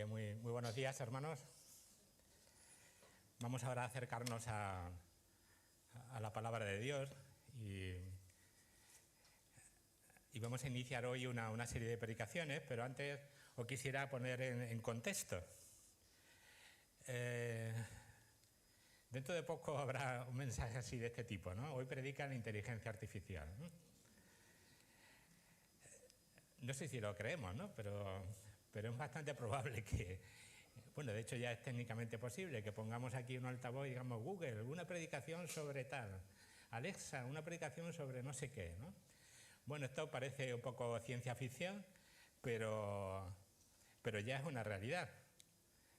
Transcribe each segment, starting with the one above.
bien, muy buenos días, hermanos. Vamos ahora a acercarnos a la palabra de Dios y vamos a iniciar hoy una serie de predicaciones, pero antes os quisiera poner en contexto. Dentro de poco habrá un mensaje así de este tipo, ¿no? Hoy predica la inteligencia artificial, ¿no? No sé si lo creemos, ¿no? Pero es bastante probable que, bueno, de hecho ya es técnicamente posible que pongamos aquí un altavoz y digamos Google, una predicación sobre tal, Alexa, una predicación sobre no sé qué, ¿no? Bueno, esto parece un poco ciencia ficción, pero ya es una realidad.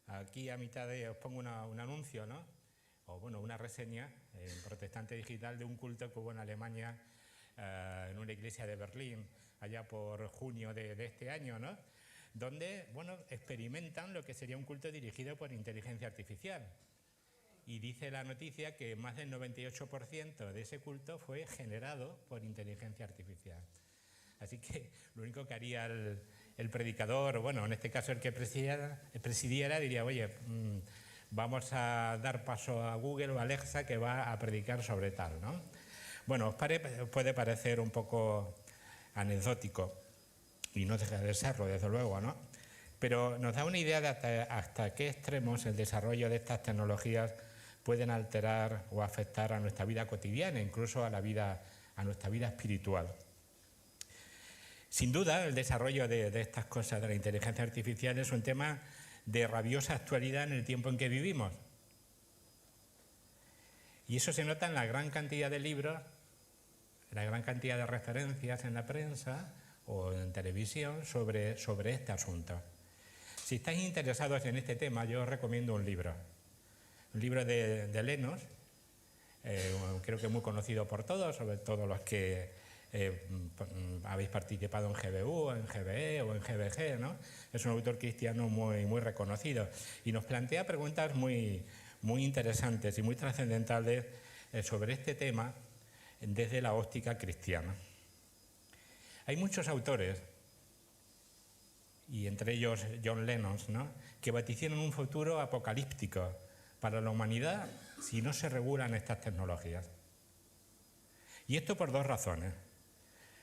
Aquí a mitad os pongo un anuncio, ¿no? O bueno, una reseña en Protestante Digital de un culto que hubo en Alemania, en una iglesia de Berlín, allá por junio de este año, ¿no? Donde, bueno, experimentan lo que sería un culto dirigido por inteligencia artificial. Y dice la noticia que más del 98% de ese culto fue generado por inteligencia artificial. Así que lo único que haría el predicador, bueno, en este caso el que presidiera, diría, oye, vamos a dar paso a Google o Alexa que va a predicar sobre tal, ¿no? Bueno, os puede parecer un poco anecdótico, y no deja de serlo, desde luego, ¿no? Pero nos da una idea de hasta qué extremos el desarrollo de estas tecnologías pueden alterar o afectar a nuestra vida cotidiana, incluso a nuestra vida espiritual. Sin duda, el desarrollo de estas cosas de la inteligencia artificial es un tema de rabiosa actualidad en el tiempo en que vivimos. Y eso se nota en la gran cantidad de libros, la gran cantidad de referencias en la prensa o en televisión sobre este asunto. Si estáis interesados en este tema, yo os recomiendo un libro de Lennox, creo que muy conocido por todos, sobre todo los que habéis participado en GBU, en GBE o en GBG, ¿no? Es un autor cristiano muy reconocido y nos plantea preguntas muy interesantes y muy trascendentales sobre este tema desde la óptica cristiana. Hay muchos autores, y entre ellos John Lennon, ¿no?, que vaticinan un futuro apocalíptico para la humanidad si no se regulan estas tecnologías. Y esto por dos razones.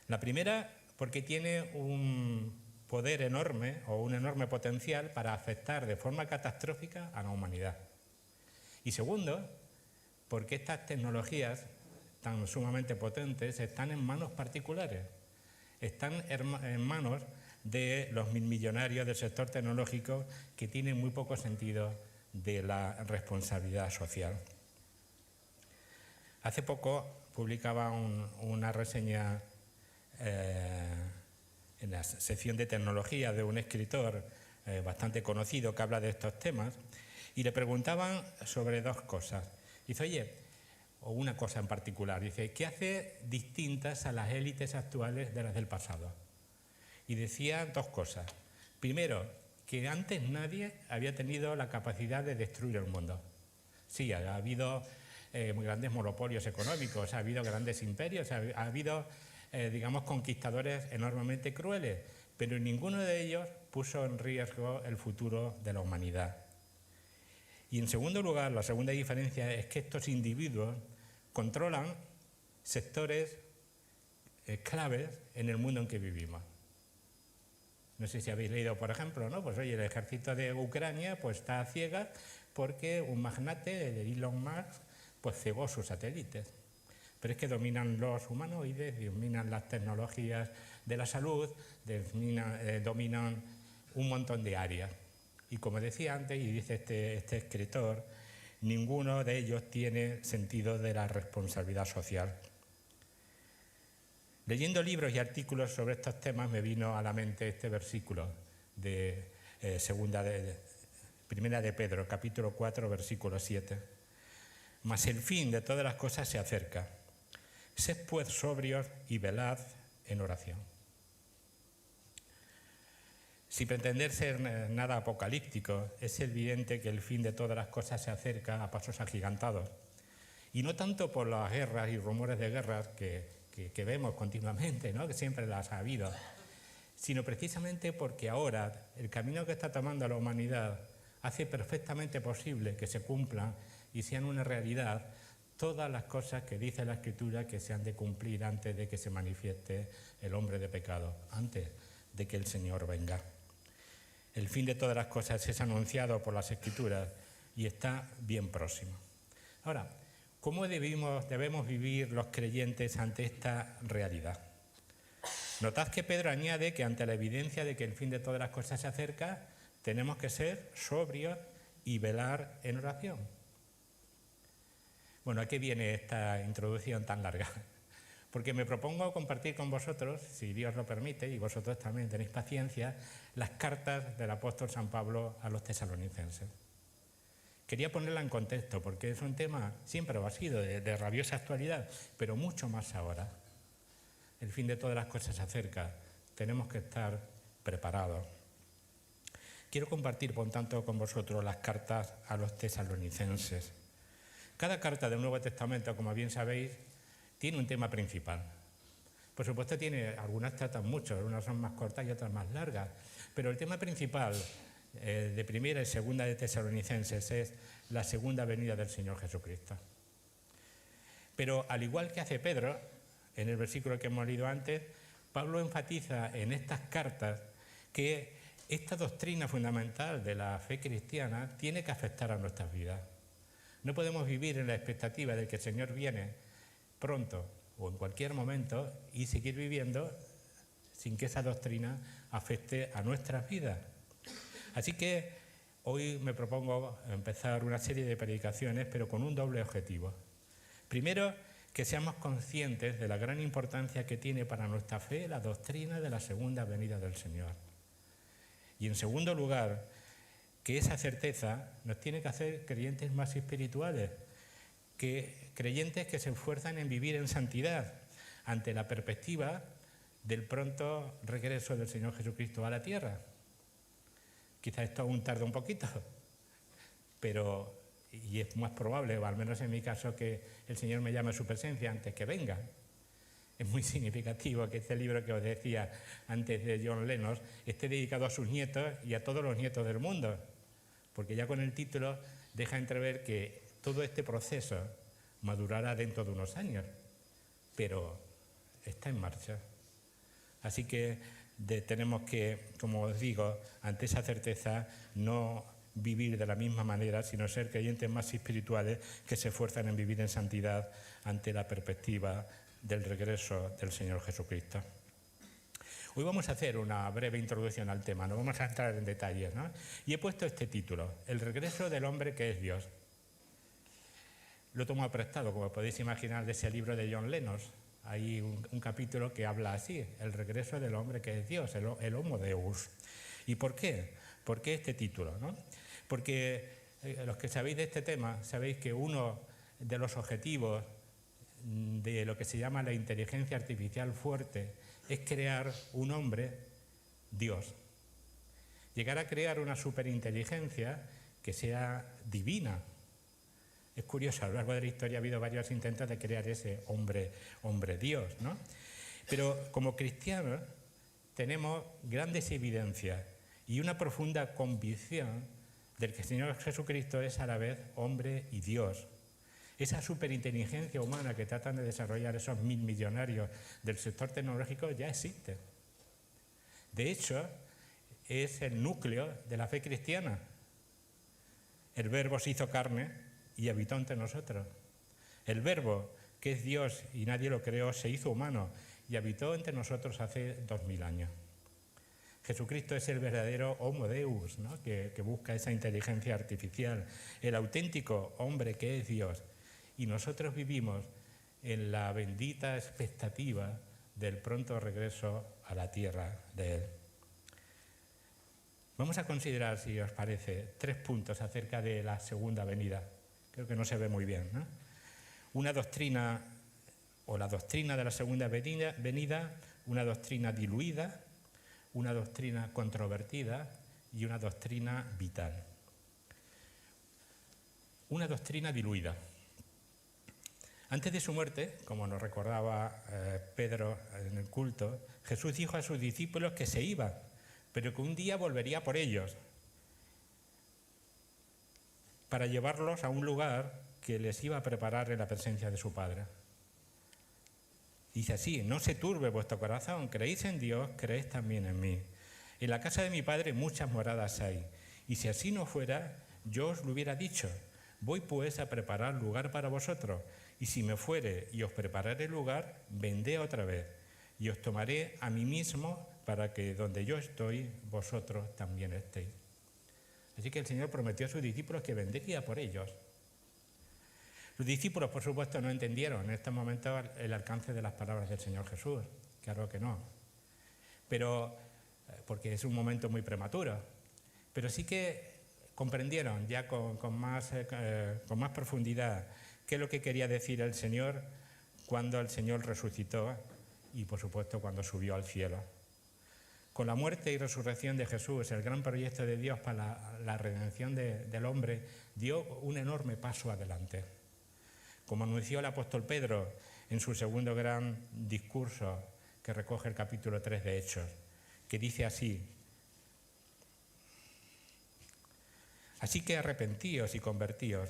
La primera, porque tiene un poder enorme o un enorme potencial para afectar de forma catastrófica a la humanidad. Y segundo, porque estas tecnologías tan sumamente potentes están en manos particulares, están en manos de los millonarios del sector tecnológico que tienen muy poco sentido de la responsabilidad social. Hace poco publicaba una reseña en la sección de tecnología de un escritor bastante conocido que habla de estos temas y le preguntaban sobre dos cosas. Dice, oye, o una cosa en particular, dice, ¿qué hace distintas a las élites actuales de las del pasado? Y decía dos cosas. Primero, que antes nadie había tenido la capacidad de destruir el mundo. Sí, ha habido muy grandes monopolios económicos, ha habido grandes imperios, ha habido, digamos, conquistadores enormemente crueles, pero ninguno de ellos puso en riesgo el futuro de la humanidad. Y en segundo lugar, la segunda diferencia es que estos individuos controlan sectores claves en el mundo en que vivimos. No sé si habéis leído, por ejemplo, ¿no? Pues oye, el ejército de Ucrania pues está a ciegas porque un magnate, el Elon Musk, pues cegó sus satélites. Pero es que dominan los humanoides, dominan las tecnologías de la salud, dominan un montón de áreas. Y como decía antes, y dice este escritor, ninguno de ellos tiene sentido de la responsabilidad social. Leyendo libros y artículos sobre estos temas me vino a la mente este versículo de Primera de Pedro, capítulo 4, versículo 7. Mas el fin de todas las cosas se acerca. Sed pues sobrios y velad en oración. Sin pretender ser nada apocalíptico, es evidente que el fin de todas las cosas se acerca a pasos agigantados. Y no tanto por las guerras y rumores de guerras que vemos continuamente, ¿no?, que siempre las ha habido, sino precisamente porque ahora el camino que está tomando la humanidad hace perfectamente posible que se cumplan y sean una realidad todas las cosas que dice la Escritura que se han de cumplir antes de que se manifieste el hombre de pecado, antes de que el Señor venga. El fin de todas las cosas es anunciado por las Escrituras y está bien próximo. Ahora, ¿cómo debemos vivir los creyentes ante esta realidad? Notad que Pedro añade que ante la evidencia de que el fin de todas las cosas se acerca, tenemos que ser sobrios y velar en oración. Bueno, ¿a qué viene esta introducción tan larga? Porque me propongo compartir con vosotros, si Dios lo permite, y vosotros también tenéis paciencia, las cartas del apóstol San Pablo a los tesalonicenses. Quería ponerla en contexto, porque es un tema, siempre lo ha sido, de rabiosa actualidad, pero mucho más ahora. El fin de todas las cosas se acerca, tenemos que estar preparados. Quiero compartir, por tanto, con vosotros las cartas a los tesalonicenses. Cada carta del Nuevo Testamento, como bien sabéis, tiene un tema principal. Por supuesto, algunas tratan mucho, unas son más cortas y otras más largas, pero el tema principal de primera y segunda de Tesalonicenses es la segunda venida del Señor Jesucristo. Pero al igual que hace Pedro, en el versículo que hemos leído antes, Pablo enfatiza en estas cartas que esta doctrina fundamental de la fe cristiana tiene que afectar a nuestras vidas. No podemos vivir en la expectativa de que el Señor viene pronto o en cualquier momento y seguir viviendo sin que esa doctrina afecte a nuestras vidas. Así que hoy me propongo empezar una serie de predicaciones, pero con un doble objetivo. Primero, que seamos conscientes de la gran importancia que tiene para nuestra fe la doctrina de la segunda venida del Señor. Y en segundo lugar, que esa certeza nos tiene que hacer creyentes más espirituales, creyentes que se esfuerzan en vivir en santidad ante la perspectiva del pronto regreso del Señor Jesucristo a la tierra. Quizá esto aún tarda un poquito, y es más probable, o al menos en mi caso, que el Señor me llame a su presencia antes que venga. Es muy significativo que este libro que os decía antes de John Lennon esté dedicado a sus nietos y a todos los nietos del mundo, porque ya con el título deja entrever que todo este proceso madurará dentro de unos años, pero está en marcha. Así que tenemos que, como os digo, ante esa certeza no vivir de la misma manera, sino ser creyentes más espirituales que se esfuerzan en vivir en santidad ante la perspectiva del regreso del Señor Jesucristo. Hoy vamos a hacer una breve introducción al tema, no vamos a entrar en detalles, ¿no? Y he puesto este título, El regreso del hombre que es Dios. Lo he tomado prestado, como podéis imaginar, de ese libro de John Lennon. Hay un capítulo que habla así, el regreso del hombre que es Dios, el Homo Deus. ¿Y por qué? ¿Por qué este título, no? Porque los que sabéis de este tema, sabéis que uno de los objetivos de lo que se llama la inteligencia artificial fuerte es crear un hombre Dios. Llegar a crear una superinteligencia que sea divina. Es curioso, a lo largo de la historia ha habido varios intentos de crear ese hombre Dios, ¿no? Pero como cristianos tenemos grandes evidencias y una profunda convicción del que el Señor Jesucristo es a la vez hombre y Dios. Esa superinteligencia humana que tratan de desarrollar esos 1000 millonarios del sector tecnológico ya existe. De hecho, es el núcleo de la fe cristiana. El Verbo se hizo carne y habitó entre nosotros. El Verbo, que es Dios y nadie lo creó, se hizo humano y habitó entre nosotros hace 2000 años. Jesucristo es el verdadero Homo Deus, ¿no? que busca esa inteligencia artificial, el auténtico hombre que es Dios. Y nosotros vivimos en la bendita expectativa del pronto regreso a la tierra de Él. Vamos a considerar, si os parece, 3 puntos acerca de la segunda venida. Creo que no se ve muy bien, ¿no? Una doctrina, o la doctrina de la segunda venida, una doctrina diluida, una doctrina controvertida y una doctrina vital. Una doctrina diluida. Antes de su muerte, como nos recordaba Pedro en el culto, Jesús dijo a sus discípulos que se iba, pero que un día volvería por ellos para llevarlos a un lugar que les iba a preparar en la presencia de su Padre. Dice así: no se turbe vuestro corazón, creéis en Dios, creéis también en mí. En la casa de mi Padre muchas moradas hay, y si así no fuera, yo os lo hubiera dicho. Voy pues a preparar lugar para vosotros, y si me fuere y os prepararé lugar, vendré otra vez, y os tomaré a mí mismo, para que donde yo estoy, vosotros también estéis. Así que el Señor prometió a sus discípulos que vendría por ellos. Los discípulos, por supuesto, no entendieron en estos momentos el alcance de las palabras del Señor Jesús, claro que no, pero porque es un momento muy prematuro, pero sí que comprendieron ya con más profundidad qué es lo que quería decir el Señor cuando el Señor resucitó y, por supuesto, cuando subió al cielo. Con la muerte y resurrección de Jesús, el gran proyecto de Dios para la redención del hombre dio un enorme paso adelante. Como anunció el apóstol Pedro en su segundo gran discurso que recoge el capítulo 3 de Hechos, que dice así: así que arrepentíos y convertíos,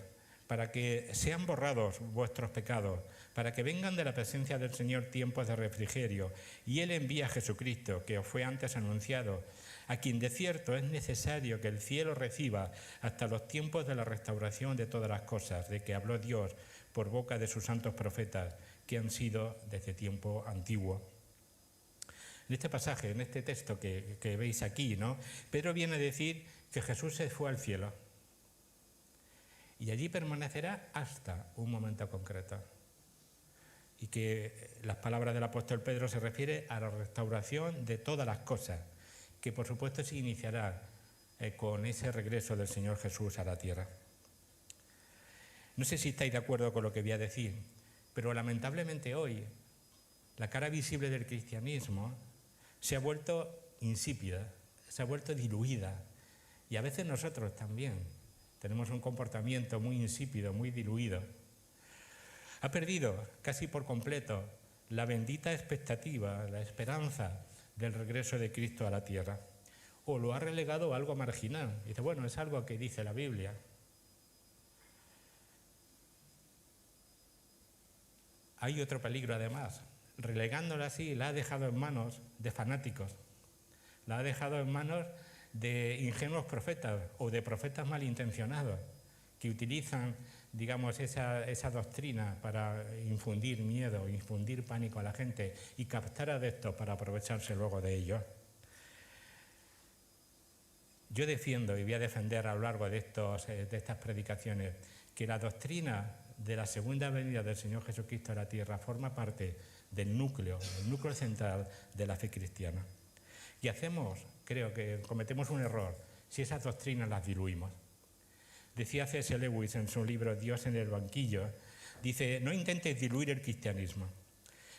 para que sean borrados vuestros pecados, para que vengan de la presencia del Señor tiempos de refrigerio, y Él envía a Jesucristo, que os fue antes anunciado, a quien de cierto es necesario que el cielo reciba hasta los tiempos de la restauración de todas las cosas, de que habló Dios por boca de sus santos profetas, que han sido desde tiempo antiguo. En este pasaje, en este texto que veis aquí, ¿no?, Pedro viene a decir que Jesús se fue al cielo y allí permanecerá hasta un momento concreto. Y que las palabras del apóstol Pedro se refiere a la restauración de todas las cosas, que por supuesto se iniciará con ese regreso del Señor Jesús a la tierra. No sé si estáis de acuerdo con lo que voy a decir, pero lamentablemente hoy la cara visible del cristianismo se ha vuelto insípida, se ha vuelto diluida, y a veces nosotros también tenemos un comportamiento muy insípido, muy diluido. Ha perdido casi por completo la bendita expectativa, la esperanza del regreso de Cristo a la tierra, o lo ha relegado a algo marginal. Dice, bueno, es algo que dice la Biblia. Hay otro peligro además, relegándola así, la ha dejado en manos de fanáticos, la ha dejado en manos de ingenuos profetas o de profetas malintencionados que utilizan, digamos, esa doctrina para infundir miedo, infundir pánico a la gente y captar adeptos para aprovecharse luego de ellos. Yo defiendo y voy a defender a lo largo de estas predicaciones que la doctrina de la segunda venida del Señor Jesucristo a la tierra forma parte del núcleo central de la fe cristiana. Y creo que cometemos un error si esas doctrinas las diluimos. Decía C.S. Lewis en su libro Dios en el banquillo, dice, no intentes diluir el cristianismo.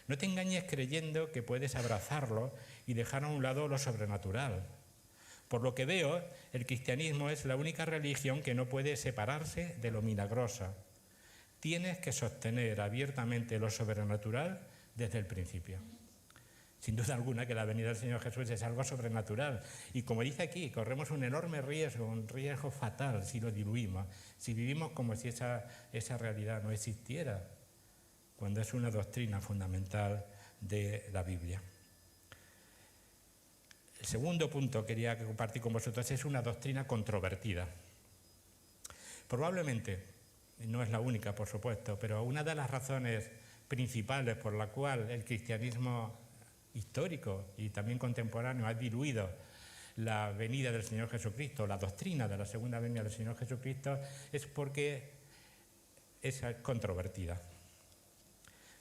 No te engañes creyendo que puedes abrazarlo y dejar a un lado lo sobrenatural. Por lo que veo, el cristianismo es la única religión que no puede separarse de lo milagroso. Tienes que sostener abiertamente lo sobrenatural desde el principio. Sin duda alguna que la venida del Señor Jesús es algo sobrenatural. Y como dice aquí, corremos un enorme riesgo, un riesgo fatal si lo diluimos, si vivimos como si esa realidad no existiera, cuando es una doctrina fundamental de la Biblia. El segundo punto que quería compartir con vosotros es una doctrina controvertida. Probablemente, no es la única, por supuesto, pero una de las razones principales por la cual el cristianismo histórico y también contemporáneo ha diluido la venida del Señor Jesucristo, la doctrina de la segunda venida del Señor Jesucristo, es porque es controvertida.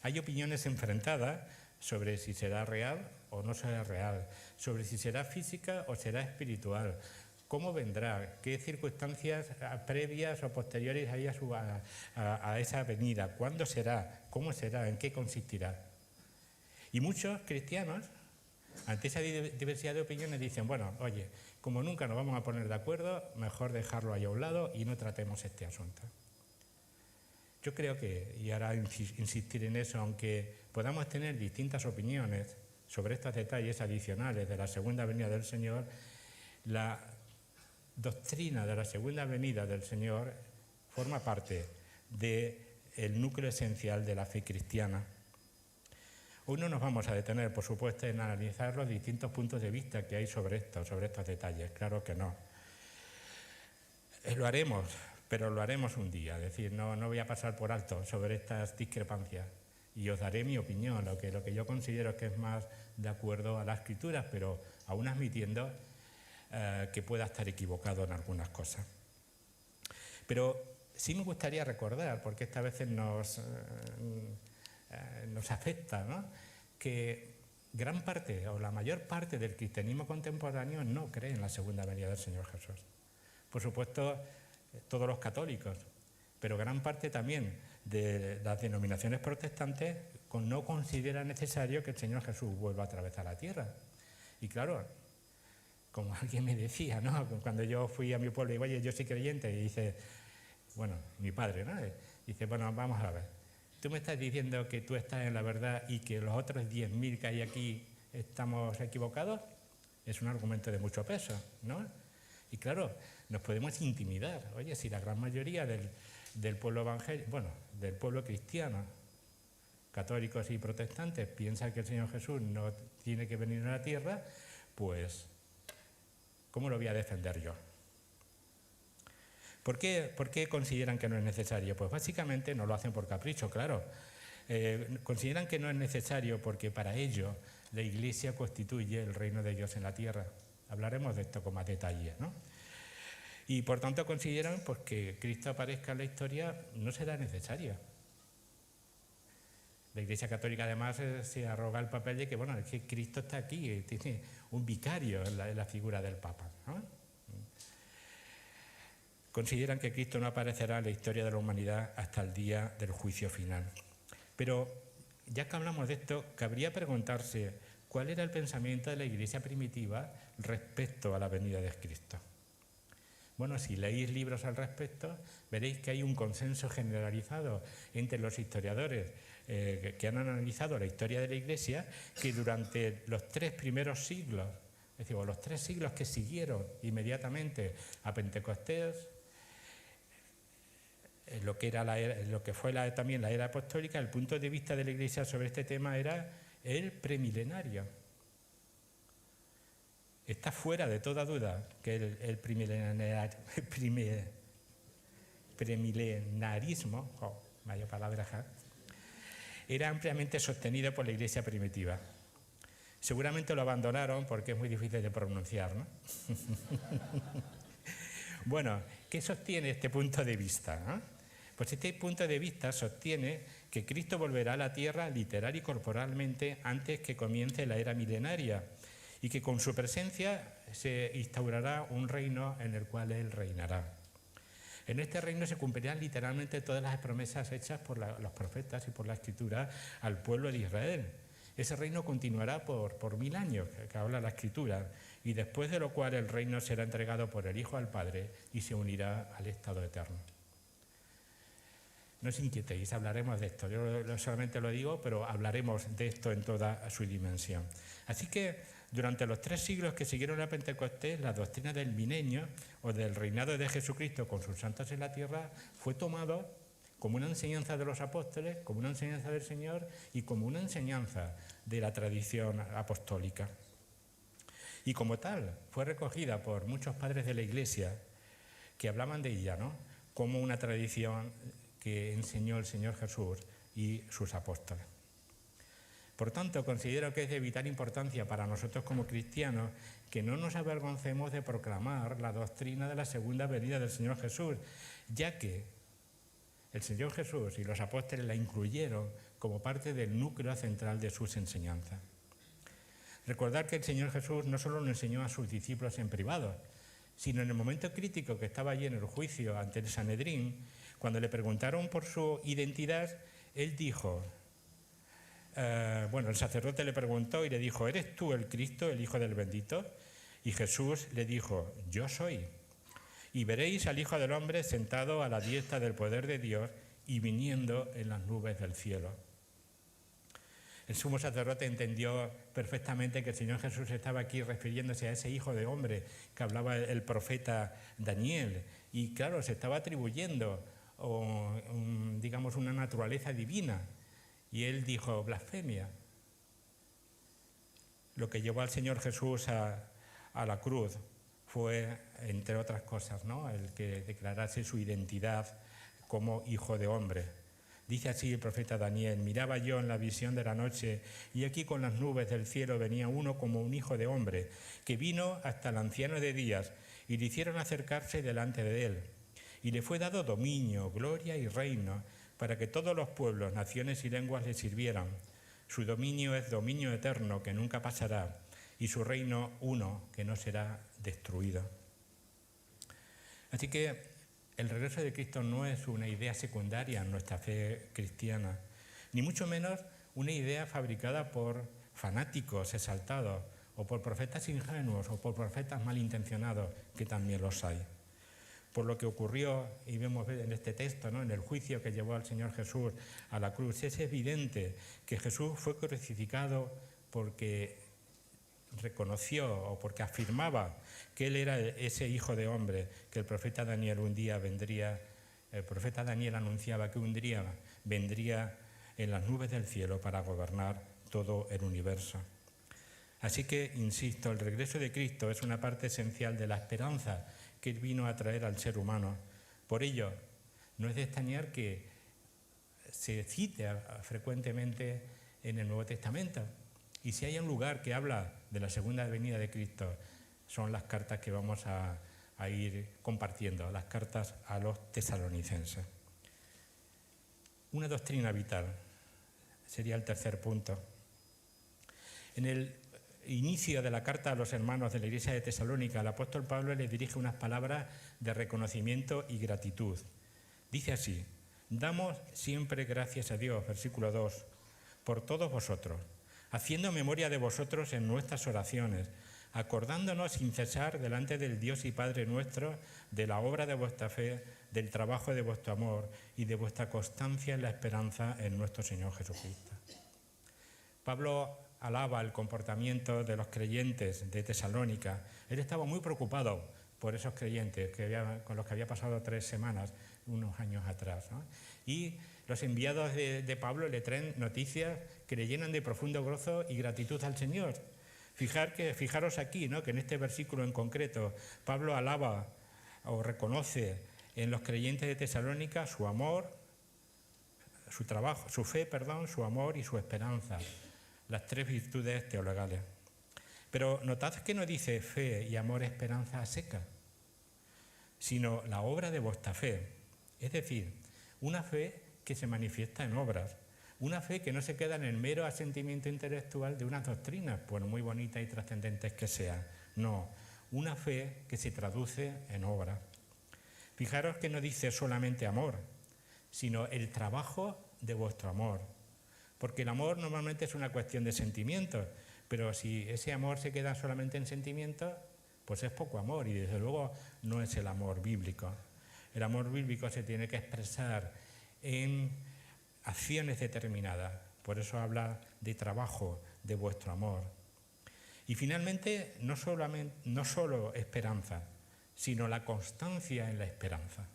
Hay opiniones enfrentadas sobre si será real o no será real, sobre si será física o será espiritual, cómo vendrá, qué circunstancias previas o posteriores hay a esa venida, cuándo será, cómo será, en qué consistirá. Y muchos cristianos, ante esa diversidad de opiniones, dicen, bueno, oye, como nunca nos vamos a poner de acuerdo, mejor dejarlo ahí a un lado y no tratemos este asunto. Yo creo que, y ahora insistir en eso, aunque podamos tener distintas opiniones sobre estos detalles adicionales de la segunda venida del Señor, la doctrina de la segunda venida del Señor forma parte del núcleo esencial de la fe cristiana. Hoy no nos vamos a detener, por supuesto, en analizar los distintos puntos de vista que hay sobre estos detalles, claro que no. Lo haremos, pero lo haremos un día, es decir, no voy a pasar por alto sobre estas discrepancias y os daré mi opinión, lo que yo considero que es más de acuerdo a las Escrituras, pero aún admitiendo que pueda estar equivocado en algunas cosas. Pero sí me gustaría recordar, porque esta veces nos afecta, ¿no?, que gran parte o la mayor parte del cristianismo contemporáneo no cree en la segunda venida del Señor Jesús. Por supuesto, todos los católicos, pero gran parte también de las denominaciones protestantes no considera necesario que el Señor Jesús vuelva otra vez a la tierra. Y claro, como alguien me decía, ¿no?, cuando yo fui a mi pueblo y digo, oye, yo soy creyente, y dice, bueno, mi padre, ¿no?, dice, bueno, vamos a ver, tú me estás diciendo que tú estás en la verdad y que los otros 10.000 que hay aquí estamos equivocados. Es un argumento de mucho peso, ¿no? Y claro, nos podemos intimidar. Oye, si la gran mayoría del pueblo evangélico, bueno, del pueblo cristiano, católicos y protestantes, piensa que el Señor Jesús no tiene que venir a la tierra, pues, ¿cómo lo voy a defender yo? ¿Por qué consideran que no es necesario? Pues básicamente no lo hacen por capricho, claro. Consideran que no es necesario porque para ello la Iglesia constituye el reino de Dios en la tierra. Hablaremos de esto con más detalle, ¿no? Y por tanto consideran pues, que Cristo aparezca en la historia no será necesario. La Iglesia Católica además se arroga el papel de que, bueno, es que Cristo está aquí, tiene un vicario en la figura del Papa, ¿no? Consideran que Cristo no aparecerá en la historia de la humanidad hasta el día del juicio final. Pero, ya que hablamos de esto, cabría preguntarse cuál era el pensamiento de la Iglesia primitiva respecto a la venida de Cristo. Bueno, si leéis libros al respecto, veréis que hay un consenso generalizado entre los historiadores que han analizado la historia de la Iglesia, que durante los 3 primeros siglos, es decir, los 3 siglos que siguieron inmediatamente a Pentecostés, lo que fue también la era apostólica, el punto de vista de la Iglesia sobre este tema era el premilenario. Está fuera de toda duda que el premilenarismo, vaya palabra, era ampliamente sostenido por la Iglesia primitiva. Seguramente lo abandonaron porque es muy difícil de pronunciar, ¿no? Bueno, ¿qué sostiene este punto de vista, ¿no? Pues este punto de vista sostiene que Cristo volverá a la tierra literal y corporalmente antes que comience la era milenaria y que con su presencia se instaurará un reino en el cual Él reinará. En este reino se cumplirán literalmente todas las promesas hechas por los profetas y por la Escritura al pueblo de Israel. Ese reino continuará por 1000 años, que habla la Escritura, y después de lo cual el reino será entregado por el Hijo al Padre y se unirá al estado eterno. No os inquietéis, hablaremos de esto. Yo solamente lo digo, pero hablaremos de esto en toda su dimensión. Así que durante los 3 siglos que siguieron a Pentecostés, la doctrina del milenio o del reinado de Jesucristo con sus santos en la tierra fue tomado como una enseñanza de los apóstoles, como una enseñanza del Señor y como una enseñanza de la tradición apostólica. Y como tal, fue recogida por muchos padres de la Iglesia que hablaban de ella, ¿no?, como una tradición que enseñó el Señor Jesús y sus apóstoles. Por tanto, considero que es de vital importancia para nosotros como cristianos que no nos avergoncemos de proclamar la doctrina de la segunda venida del Señor Jesús, ya que el Señor Jesús y los apóstoles la incluyeron como parte del núcleo central de sus enseñanzas. Recordar que el Señor Jesús no solo lo enseñó a sus discípulos en privado, sino en el momento crítico que estaba allí en el juicio ante el Sanedrín, cuando le preguntaron por su identidad, él dijo, el sacerdote le preguntó y le dijo, ¿eres tú el Cristo, el Hijo del Bendito? Y Jesús le dijo, yo soy. Y veréis al Hijo del Hombre sentado a la diestra del poder de Dios y viniendo en las nubes del cielo. El sumo sacerdote entendió perfectamente que el Señor Jesús estaba aquí refiriéndose a ese hijo de hombre que hablaba el profeta Daniel. Y claro, se estaba atribuyendo, digamos, una naturaleza divina. Y él dijo, blasfemia. Lo que llevó al Señor Jesús a la cruz fue, entre otras cosas, ¿no?, el que declarase su identidad como hijo de hombre. Dice así el profeta Daniel: miraba yo en la visión de la noche, y aquí con las nubes del cielo venía uno como un hijo de hombre, que vino hasta el anciano de días, y le hicieron acercarse delante de él. Y le fue dado dominio, gloria y reino, para que todos los pueblos, naciones y lenguas le sirvieran. Su dominio es dominio eterno, que nunca pasará, y su reino uno, que no será destruido. Así que el regreso de Cristo no es una idea secundaria en nuestra fe cristiana, ni mucho menos una idea fabricada por fanáticos exaltados, o por profetas ingenuos, o por profetas malintencionados, que también los hay. Por lo que ocurrió, y vemos en este texto, ¿no?, en el juicio que llevó al Señor Jesús a la cruz, es evidente que Jesús fue crucificado porque reconoció o porque afirmaba que él era ese hijo de hombre que el profeta Daniel un día vendría. El profeta Daniel anunciaba que un día vendría en las nubes del cielo para gobernar todo el universo. Así que, insisto, el regreso de Cristo es una parte esencial de la esperanza que él vino a traer al ser humano. Por ello, no es de extrañar que se cite frecuentemente en el Nuevo Testamento. Y si hay un lugar que habla de la segunda venida de Cristo, son las cartas que vamos a ir compartiendo, las cartas a los tesalonicenses. Una doctrina vital sería el tercer punto. En el inicio de la carta a los hermanos de la iglesia de Tesalónica, el apóstol Pablo les dirige unas palabras de reconocimiento y gratitud. Dice así: damos siempre gracias a Dios, versículo 2, por todos vosotros, haciendo memoria de vosotros en nuestras oraciones, acordándonos sin cesar delante del Dios y Padre nuestro de la obra de vuestra fe, del trabajo de vuestro amor y de vuestra constancia en la esperanza en nuestro Señor Jesucristo. Pablo alaba el comportamiento de los creyentes de Tesalónica. Él estaba muy preocupado por esos creyentes con los que había pasado 3 semanas, unos años atrás, ¿no? Y los enviados de Pablo le traen noticias que le llenan de profundo gozo y gratitud al Señor. Fijaros aquí, ¿no?, que en este versículo en concreto Pablo alaba o reconoce en los creyentes de Tesalónica su amor, su fe, su amor y su esperanza, las 3 virtudes teologales. Pero notad que no dice fe y amor, esperanza a seca, sino la obra de vuestra fe, es decir, una fe que se manifiesta en obras, una fe que no se queda en el mero asentimiento intelectual de unas doctrinas, por muy bonitas y trascendentes que sean. No, una fe que se traduce en obras. Fijaros que no dice solamente amor, sino el trabajo de vuestro amor. Porque el amor normalmente es una cuestión de sentimientos, pero si ese amor se queda solamente en sentimientos, pues es poco amor, y desde luego no es el amor bíblico. El amor bíblico se tiene que expresar en acciones determinadas. Por eso habla de trabajo de vuestro amor. Y finalmente, no solo esperanza, sino la constancia en la esperanza.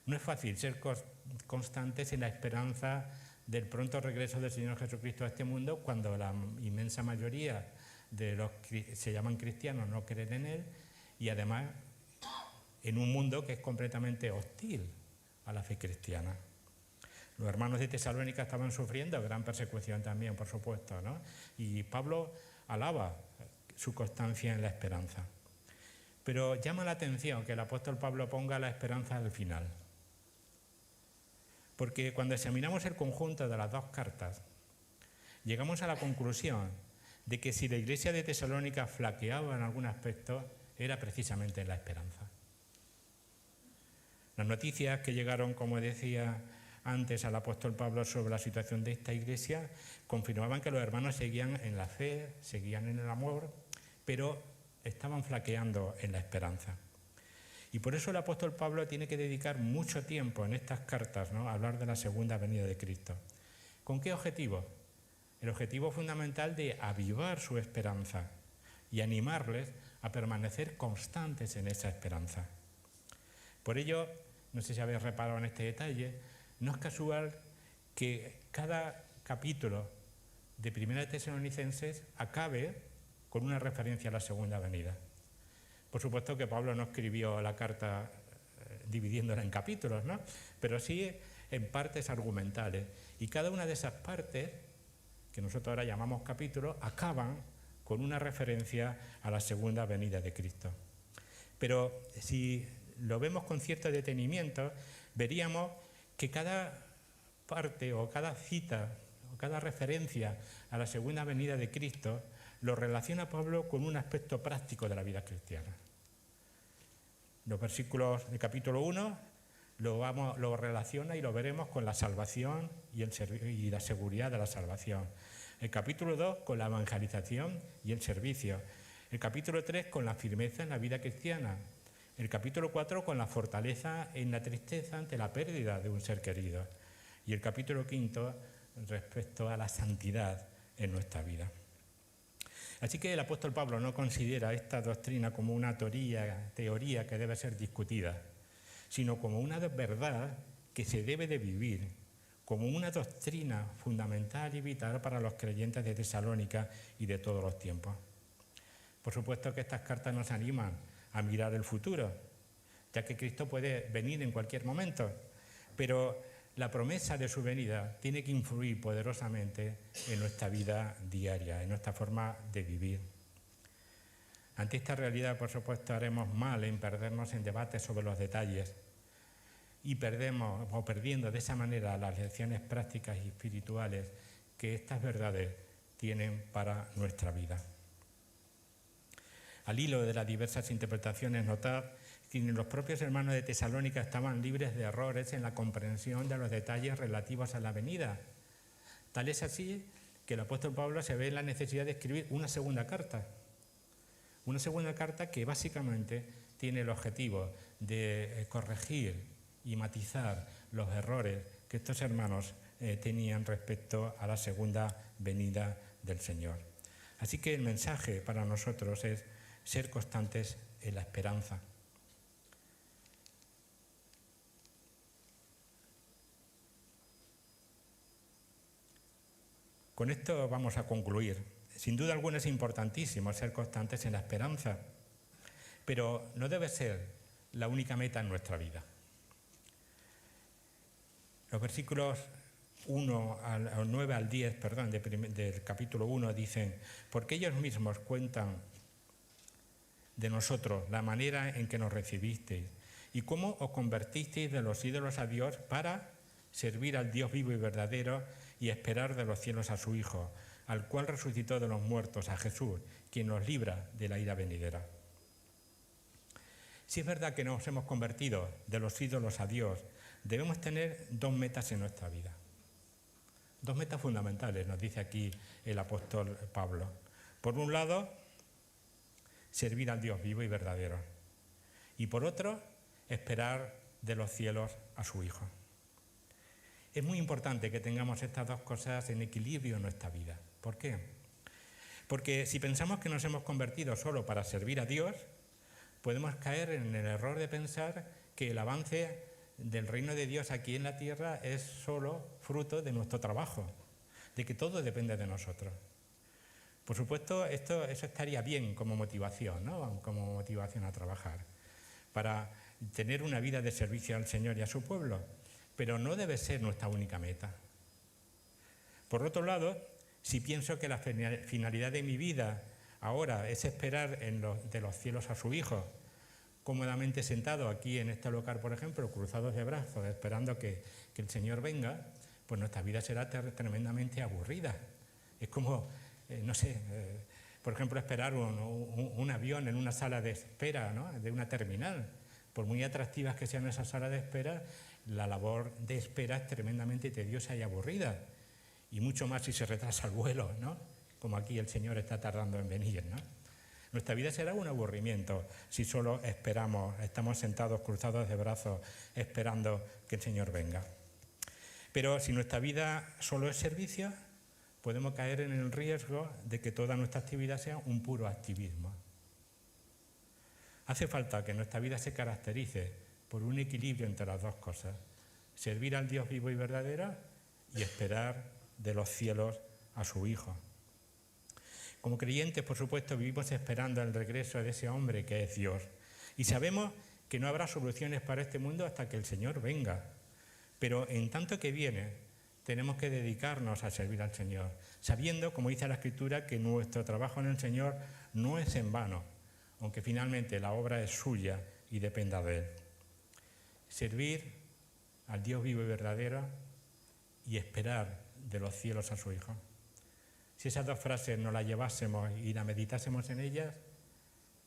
No es fácil ser constantes en la esperanza del pronto regreso del Señor Jesucristo a este mundo, cuando la inmensa mayoría de los que se llaman cristianos no creen en Él, y además en un mundo que es completamente hostil a la fe cristiana. Los hermanos de Tesalónica estaban sufriendo gran persecución también, por supuesto, ¿no? Y Pablo alaba su constancia en la esperanza. Pero llama la atención que el apóstol Pablo ponga la esperanza al final. Porque cuando examinamos el conjunto de las 2 cartas, llegamos a la conclusión de que si la iglesia de Tesalónica flaqueaba en algún aspecto, era precisamente en la esperanza. Las noticias que llegaron, como decía antes, al apóstol Pablo sobre la situación de esta iglesia confirmaban que los hermanos seguían en la fe, seguían en el amor, pero estaban flaqueando en la esperanza. Y por eso el apóstol Pablo tiene que dedicar mucho tiempo en estas cartas, ¿no?, a hablar de la segunda venida de Cristo. ¿Con qué objetivo? El objetivo fundamental de avivar su esperanza y animarles a permanecer constantes en esa esperanza. Por ello, no sé si habéis reparado en este detalle, no es casual que cada capítulo de Primera de Tesalonicenses acabe con una referencia a la segunda venida. Por supuesto que Pablo no escribió la carta dividiéndola en capítulos, ¿no?, pero sí en partes argumentales. Y cada una de esas partes, que nosotros ahora llamamos capítulos, acaban con una referencia a la segunda venida de Cristo. Pero si lo vemos con cierto detenimiento, veríamos que cada parte o cada cita o cada referencia a la segunda venida de Cristo lo relaciona Pablo con un aspecto práctico de la vida cristiana. Los versículos del capítulo 1 lo relaciona y lo veremos con la salvación y la seguridad de la salvación. El capítulo 2 con la evangelización y el servicio. El capítulo 3 con la firmeza en la vida cristiana. El capítulo 4 con la fortaleza en la tristeza ante la pérdida de un ser querido. Y el capítulo 5 respecto a la santidad en nuestra vida. Así que el apóstol Pablo no considera esta doctrina como una teoría que debe ser discutida, sino como una verdad que se debe de vivir, como una doctrina fundamental y vital para los creyentes de Tesalónica y de todos los tiempos. Por supuesto que estas cartas nos animan a mirar el futuro, ya que Cristo puede venir en cualquier momento, pero la promesa de su venida tiene que influir poderosamente en nuestra vida diaria, en nuestra forma de vivir. Ante esta realidad, por supuesto, haremos mal en perdernos en debates sobre los detalles y perdiendo de esa manera las lecciones prácticas y espirituales que estas verdades tienen para nuestra vida. Al hilo de las diversas interpretaciones, notad que los propios hermanos de Tesalónica estaban libres de errores en la comprensión de los detalles relativos a la venida. Tal es así que el apóstol Pablo se ve en la necesidad de escribir una segunda carta que básicamente tiene el objetivo de corregir y matizar los errores que estos hermanos tenían respecto a la segunda venida del Señor. Así que el mensaje para nosotros es ser constantes en la esperanza. Con esto vamos a concluir. Sin duda alguna es importantísimo ser constantes en la esperanza, pero no debe ser la única meta en nuestra vida. Los versículos 9 al 10 del capítulo 1 dicen: porque ellos mismos cuentan de nosotros la manera en que nos recibisteis y cómo os convertisteis de los ídolos a Dios para servir al Dios vivo y verdadero y esperar de los cielos a su Hijo, al cual resucitó de los muertos, a Jesús, quien nos libra de la ira venidera. Si es verdad que nos hemos convertido de los ídolos a Dios, debemos tener dos metas en nuestra vida. Dos metas fundamentales, nos dice aquí el apóstol Pablo. Por un lado, servir al Dios vivo y verdadero. Y por otro, esperar de los cielos a su Hijo. Es muy importante que tengamos estas dos cosas en equilibrio en nuestra vida. ¿Por qué? Porque si pensamos que nos hemos convertido solo para servir a Dios, podemos caer en el error de pensar que el avance del reino de Dios aquí en la tierra es solo fruto de nuestro trabajo, de que todo depende de nosotros. Por supuesto, eso estaría bien como motivación, ¿no?, como motivación a trabajar, para tener una vida de servicio al Señor y a su pueblo, pero no debe ser nuestra única meta. Por otro lado, si pienso que la finalidad de mi vida ahora es esperar de los cielos a su Hijo, cómodamente sentado aquí en este local, por ejemplo, cruzados de brazos, esperando que el Señor venga, pues nuestra vida será tremendamente aburrida. Es como, por ejemplo, esperar un avión en una sala de espera, ¿no?, de una terminal. Por muy atractivas que sean esas salas de espera, la labor de espera es tremendamente tediosa y aburrida. Y mucho más si se retrasa el vuelo, ¿no?, como aquí el Señor está tardando en venir, ¿no? Nuestra vida será un aburrimiento si solo esperamos, estamos sentados cruzados de brazos esperando que el Señor venga. Pero si nuestra vida solo es servicio, podemos caer en el riesgo de que toda nuestra actividad sea un puro activismo. Hace falta que nuestra vida se caracterice por un equilibrio entre las dos cosas: servir al Dios vivo y verdadero y esperar de los cielos a su Hijo. Como creyentes, por supuesto, vivimos esperando el regreso de ese hombre que es Dios. Y sabemos que no habrá soluciones para este mundo hasta que el Señor venga. Pero en tanto que viene, tenemos que dedicarnos a servir al Señor, sabiendo, como dice la Escritura, que nuestro trabajo en el Señor no es en vano, aunque finalmente la obra es suya y dependa de Él. Servir al Dios vivo y verdadero y esperar de los cielos a su Hijo. Si esas dos frases nos las llevásemos y las meditásemos en ellas,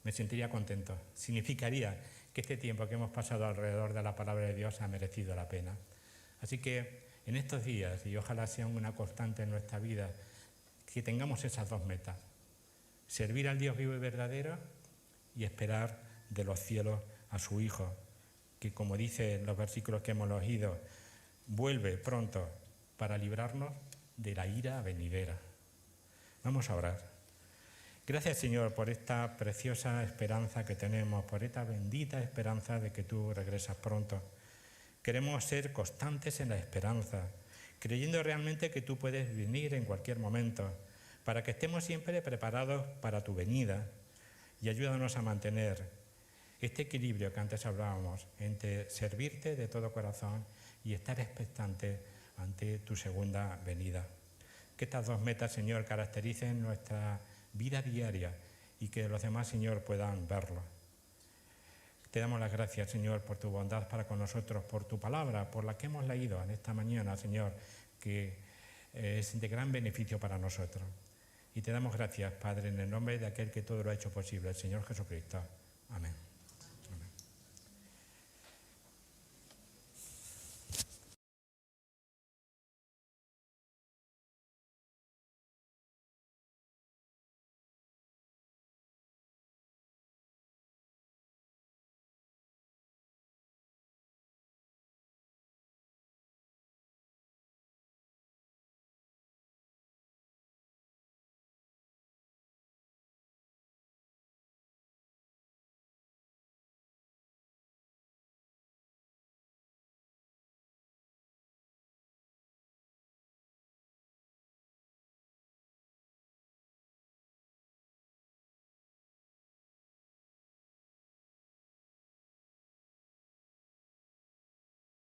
me sentiría contento. Significaría que este tiempo que hemos pasado alrededor de la palabra de Dios ha merecido la pena. Así que en estos días, y ojalá sean una constante en nuestra vida, que tengamos esas dos metas: servir al Dios vivo y verdadero y esperar de los cielos a su Hijo, que, como dicen los versículos que hemos leído, vuelve pronto para librarnos de la ira venidera. Vamos a orar. Gracias, Señor, por esta preciosa esperanza que tenemos, por esta bendita esperanza de que tú regresas pronto. Queremos ser constantes en la esperanza, creyendo realmente que tú puedes venir en cualquier momento, para que estemos siempre preparados para tu venida, y ayúdanos a mantener este equilibrio que antes hablábamos entre servirte de todo corazón y estar expectante ante tu segunda venida. Que estas dos metas, Señor, caractericen nuestra vida diaria y que los demás, Señor, puedan verlo. Te damos las gracias, Señor, por tu bondad para con nosotros, por tu palabra, por la que hemos leído en esta mañana, Señor, que es de gran beneficio para nosotros. Y te damos gracias, Padre, en el nombre de aquel que todo lo ha hecho posible, el Señor Jesucristo. Amén.